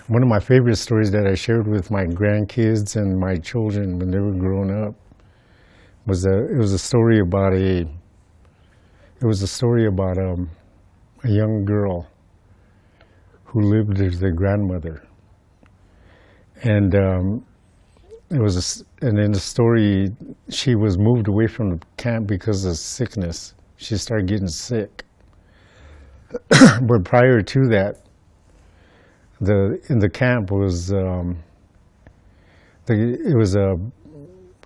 One of my favorite stories that I shared with my grandkids and my children when they were growing up was a story about a young girl who lived with their grandmother, and and in the story she was moved away from the camp because of sickness. She started getting sick, but prior to that, in the camp was it was a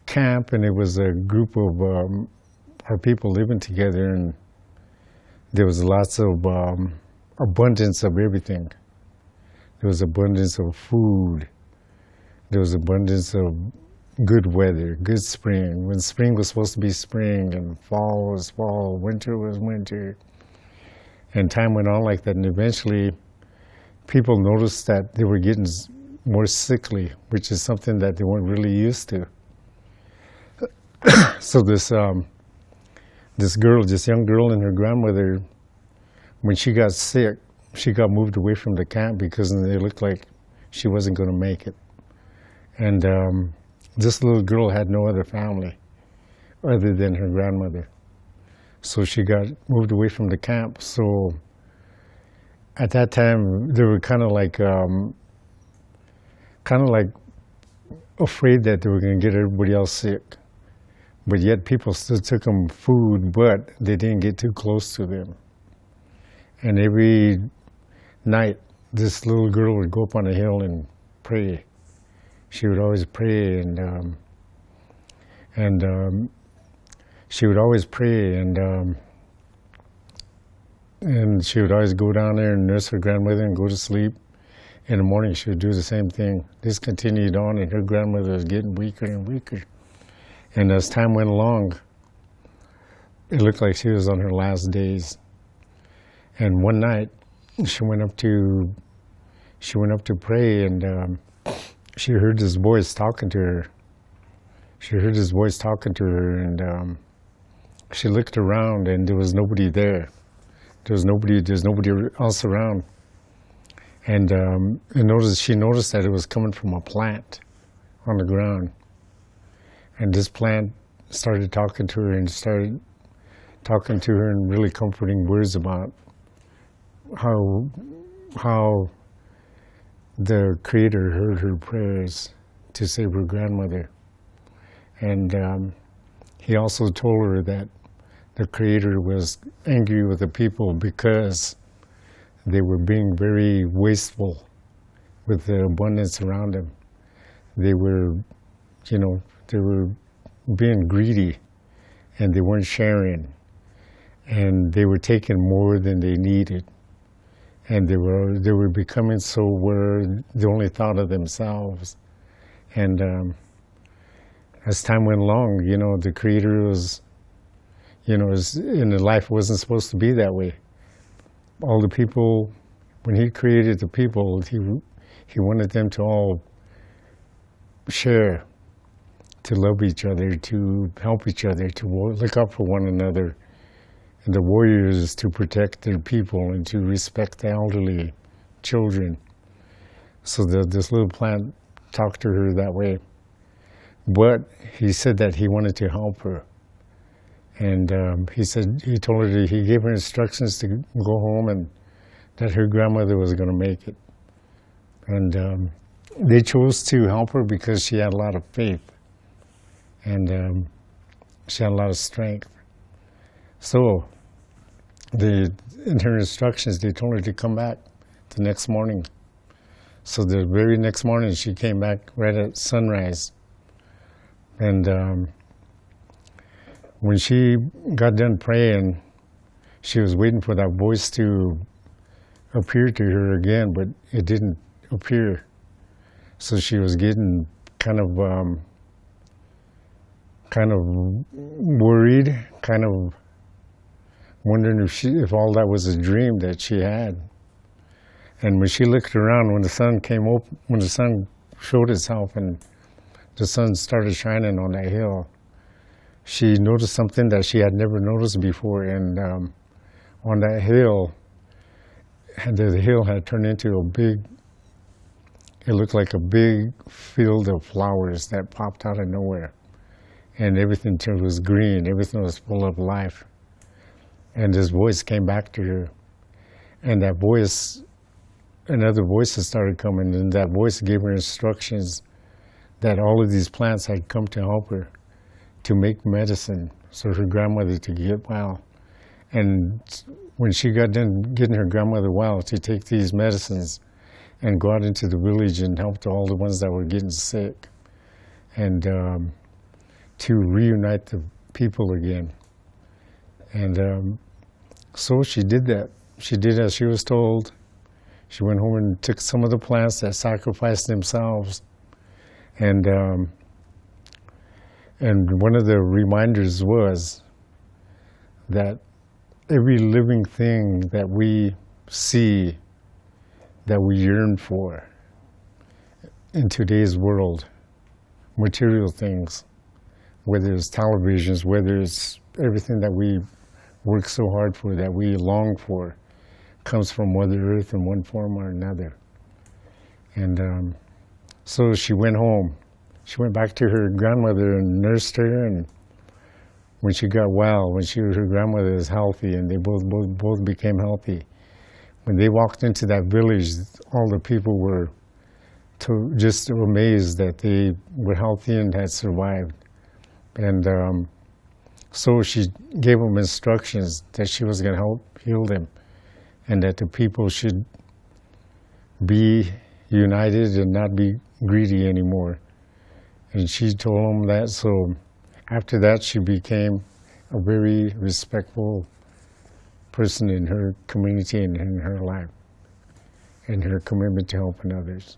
camp, and it was a group of our people living together, and there was lots of abundance of everything. There was abundance of food. There was abundance of good weather, good spring. When spring was supposed to be spring, and fall was fall, winter was winter, and time went on like that, and eventually people noticed that they were getting more sickly, which is something that they weren't really used to. So this young girl and her grandmother, when she got sick, she got moved away from the camp because it looked like she wasn't going to make it. And this little girl had no other family other than her grandmother. So she got moved away from the camp. So at that time, they were kind of like afraid that they were going to get everybody else sick. But yet people still took them food, but they didn't get too close to them. And every night, this little girl would go up on a hill and pray. She would always pray, and she would always pray, and she would always go down there and nurse her grandmother and go to sleep. In the morning, she would do the same thing. This continued on, and her grandmother was getting weaker and weaker. And as time went along, it looked like she was on her last days. And one night, she went up to pray, and she heard this voice talking to her. And she looked around, and there was nobody there. There's nobody else around. And she noticed that it was coming from a plant on the ground. And this plant started talking to her and in really comforting words about how the Creator heard her prayers to save her grandmother. And he also told her that the Creator was angry with the people because they were being very wasteful with the abundance around them. They were, they were being greedy, and they weren't sharing, and they were taking more than they needed, and they were becoming so where they only thought of themselves. And as time went along, the Creator was, in the life wasn't supposed to be that way. All the people, when he created the people, he wanted them to all share, to love each other, to help each other, to look out for one another, and the warriors to protect their people and to respect the elderly, children. So this little plant talked to her that way. But he said that he wanted to help her. And he told her he gave her instructions to go home, and that her grandmother was going to make it. And they chose to help her because she had a lot of faith, and she had a lot of strength. So in her instructions, they told her to come back the next morning. So the very next morning, she came back right at sunrise. And when she got done praying, she was waiting for that voice to appear to her again, but it didn't appear. So she was getting kind of worried, kind of wondering if all that was a dream that she had. And when she looked around, when the sun showed itself and the sun started shining on that hill, she noticed something that she had never noticed before. And on that hill, the hill had turned into a big it looked like a big field of flowers that popped out of nowhere. And everything was green, everything was full of life. And this voice came back to her. And that voice, and other voices started coming, and that voice gave her instructions that all of these plants had come to help her to make medicine so her grandmother to get well. And when she got done getting her grandmother well, to take these medicines and go out into the village and help all the ones that were getting sick, and to reunite the people again. And so she did that. She did as she was told. She went home and took some of the plants that sacrificed themselves. And one of the reminders was that every living thing that we see, that we yearn for in today's world, material things, whether it's televisions, whether it's everything that we work so hard for, that we long for, comes from Mother Earth in one form or another. And so she went home. She went back to her grandmother and nursed her, and when she got well, her grandmother was healthy, and they both became healthy. When they walked into that village, all the people were just amazed that they were healthy and had survived. And so she gave them instructions that she was going to help heal them, and that the people should be united and not be greedy anymore. And she told them that, so after that she became a very respectful person in her community and in her life, and her commitment to helping others.